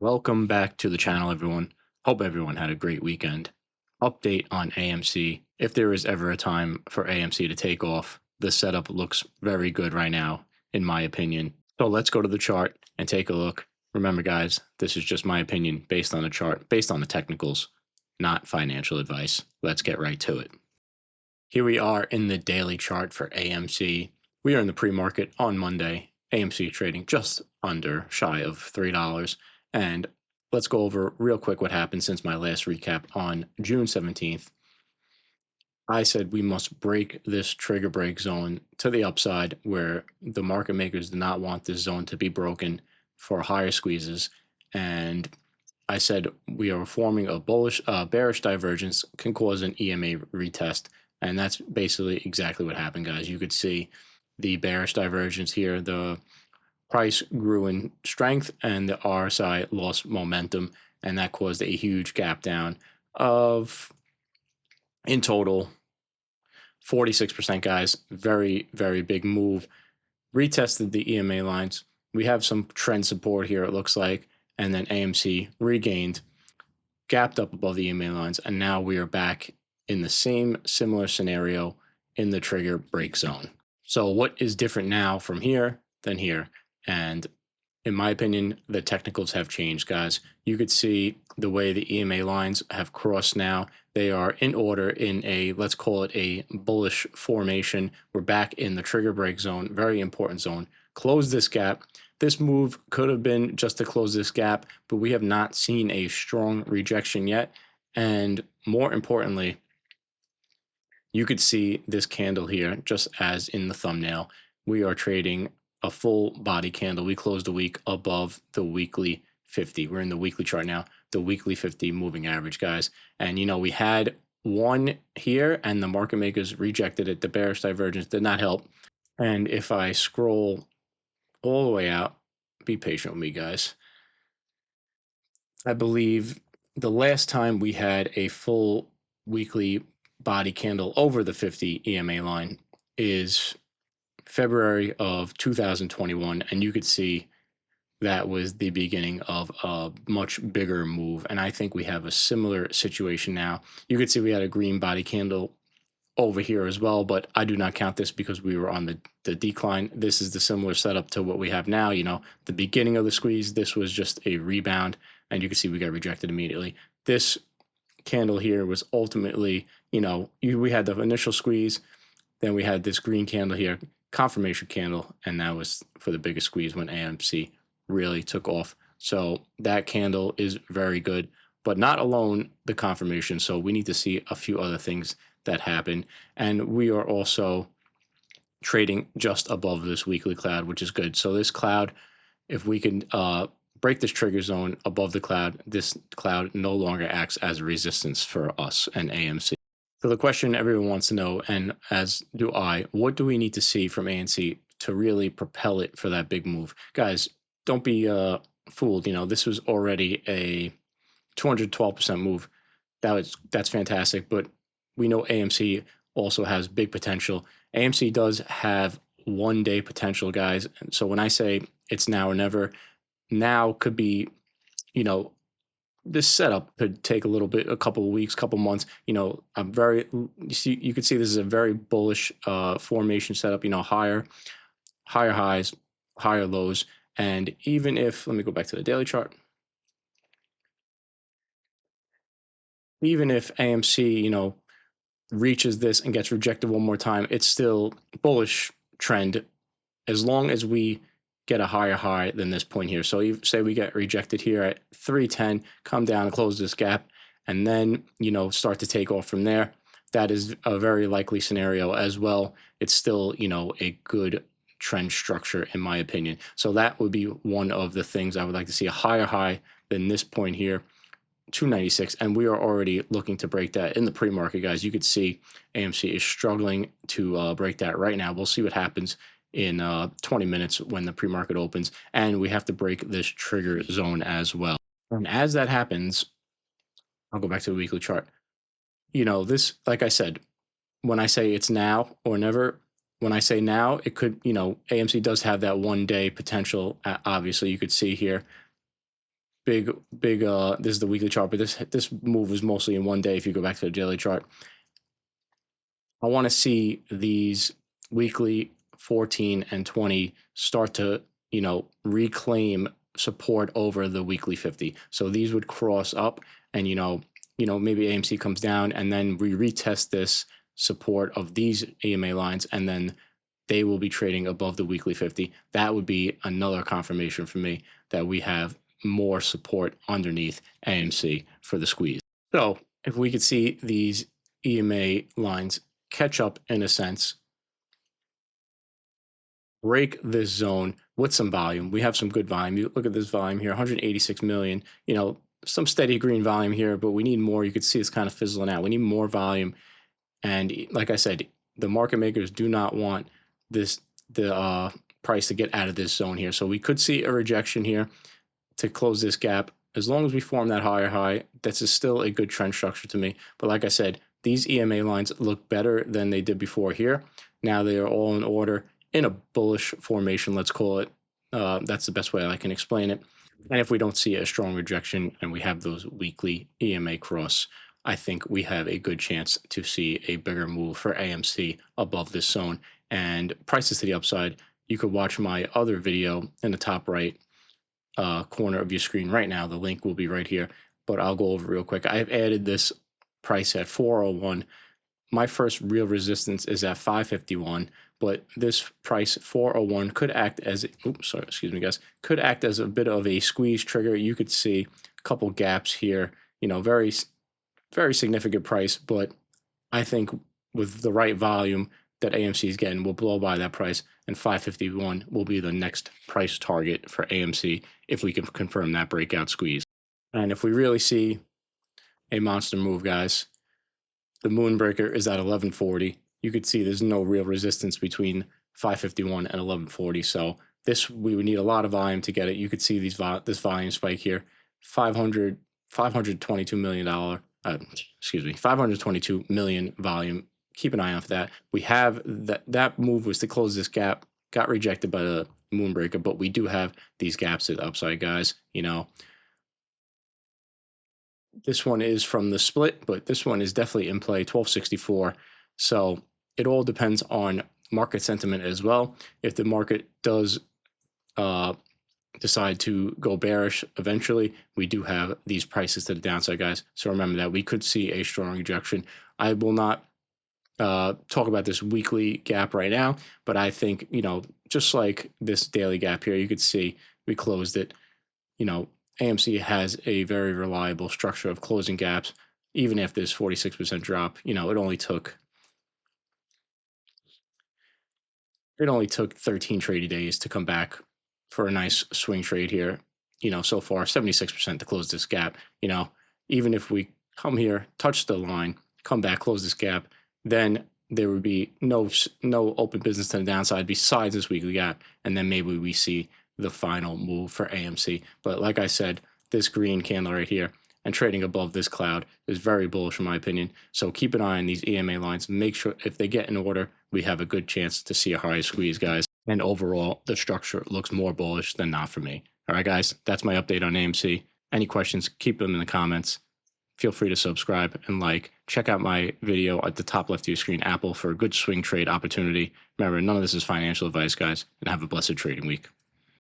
Welcome back to the channel, everyone. Hope everyone had a great weekend. Update on AMC. If there is ever a time for AMC to take off, the setup looks very good right now, in my opinion. So let's go to the chart and take a look. Remember, guys, this is just my opinion based on the chart, based on the technicals, not financial advice. Let's get right to it. Here we are in the daily chart for AMC. We are in the pre-market on Monday. AMC trading just under shy of $3. And let's go over real quick what happened since my last recap on June 17th. I said we must break this trigger break zone to the upside where the market makers do not want this zone to be broken for higher squeezes. And I said we are forming a bearish divergence can cause an EMA retest. And that's basically exactly what happened, guys. You could see the bearish divergence here. The price grew in strength and the RSI lost momentum, and that caused a huge gap down of, in total, 46%, guys. Very, very big move. Retested the EMA lines. We have some trend support here, it looks like, and then AMC regained, gapped up above the EMA lines, and now we are back in the same similar scenario in the trigger break zone. So what is different now from here than here? And in my opinion, the technicals have changed, guys. You could see the way the EMA lines have crossed now. They are in order in a, let's call it a bullish formation. We're back in the trigger break zone, very important zone. Close this gap. This move could have been just to close this gap, but we have not seen a strong rejection yet. And more importantly, you could see this candle here, just as in the thumbnail. We are trading a full body candle. We closed the week above the weekly 50. We're in the weekly chart now, the weekly 50 moving average, guys. And we had one here and the market makers rejected it. The bearish divergence did not help. And if I scroll all the way out, be patient with me, guys. I believe the last time we had a full weekly body candle over the 50 EMA line is February of 2021, and you could see that was the beginning of a much bigger move. And I think we have a similar situation now. You could see we had a green body candle over here as well, but I do not count this because we were on the decline. This is the similar setup to what we have now. The beginning of the squeeze, this was just a rebound, and you can see we got rejected immediately. This candle here was ultimately, we had the initial squeeze, then we had this green candle here, confirmation candle, and that was for the biggest squeeze when AMC really took off. So that candle is very good, but not alone the confirmation. So we need to see a few other things that happen. And we are also trading just above this weekly cloud, which is good. So this cloud, if we can break this trigger zone above the cloud, this cloud no longer acts as a resistance for us and AMC. So the question everyone wants to know, and as do I, what do we need to see from AMC to really propel it for that big move? Guys, don't be fooled. This was already a 212% move. That's fantastic, but we know AMC also has big potential. AMC does have 1 day potential, guys. So when I say it's now or never, now could be, this setup could take a couple of weeks, couple months. You could see this is a very bullish formation setup. Higher highs, higher lows, and even if, let me go back to the daily chart. Even if AMC, reaches this and gets rejected one more time, it's still bullish trend as long as we get a higher high than this point here. So you say we get rejected here at 310, come down and close this gap, and then start to take off from there. That is a very likely scenario as well. It's still a good trend structure in my opinion. So that would be one of the things I would like to see, a higher high than this point here, 296, and we are already looking to break that in the pre-market, guys. You could see AMC is struggling to break that right now. We'll see what happens in 20 minutes when the pre-market opens, and we have to break this trigger zone as well. And as that happens, I'll go back to the weekly chart. This, like I said, when I say it's now or never, when I say now, it could, AMC does have that 1 day potential. Obviously, you could see here big this is the weekly chart, but this move was mostly in one day. If you go back to the daily chart, I want to see these weekly 14 and 20 start to, reclaim support over the weekly 50. So these would cross up, and maybe AMC comes down, and then we retest this support of these EMA lines, and then they will be trading above the weekly 50. That would be another confirmation for me that we have more support underneath AMC for the squeeze. So if we could see these EMA lines catch up in a sense, break this zone with some volume. We have some good volume. You look at this volume here, 186 million, some steady green volume here, but we need more. You could see it's kind of fizzling out. We need more volume. And like I said, the market makers do not want the price to get out of this zone here. So we could see a rejection here to close this gap. As long as we form that higher high, that's still a good trend structure to me. But like I said, these EMA lines look better than they did before here. Now they are all in order in a bullish formation, let's call it. That's the best way I can explain it. And if we don't see a strong rejection and we have those weekly EMA cross, I think we have a good chance to see a bigger move for AMC above this zone. And prices to the upside, you could watch my other video in the top right corner of your screen right now. The link will be right here, but I'll go over real quick. I've added this price at 401. My first real resistance is at 551, but this price 401 could act as could act as a bit of a squeeze trigger. You could see a couple gaps here, very very significant price, but I think with the right volume that AMC is getting, we'll blow by that price, and 551 will be the next price target for AMC if we can confirm that breakout squeeze. And if we really see a monster move, guys, the moonbreaker is at 1140. You could see there's no real resistance between 551 and 1140. So we would need a lot of volume to get it. You could see this volume spike here, $522 million. 522 million volume. Keep an eye on for that. We have that move was to close this gap, got rejected by the moonbreaker, but we do have these gaps to the upside, guys. This one is from the split, but this one is definitely in play, 1264. So it all depends on market sentiment as well. If the market does decide to go bearish eventually, we do have these prices to the downside, guys. So remember that we could see a strong rejection. I will not talk about this weekly gap right now, but I think, just like this daily gap here, you could see we closed it. AMC has a very reliable structure of closing gaps, even if this 46% drop. It only took 13 trading days to come back for a nice swing trade here. So far 76% to close this gap. Even if we come here, touch the line, come back, close this gap, then there would be no open business to the downside besides this weekly gap, and then maybe we see the final move for AMC. But like I said, this green candle right here and trading above this cloud is very bullish in my opinion. So keep an eye on these EMA lines. Make sure if they get in order, we have a good chance to see a high squeeze, guys. And overall, the structure looks more bullish than not for me. All right, guys, that's my update on AMC. Any questions, keep them in the comments. Feel free to subscribe and like. Check out my video at the top left of your screen, Apple, for a good swing trade opportunity. Remember, none of this is financial advice, guys, and have a blessed trading week.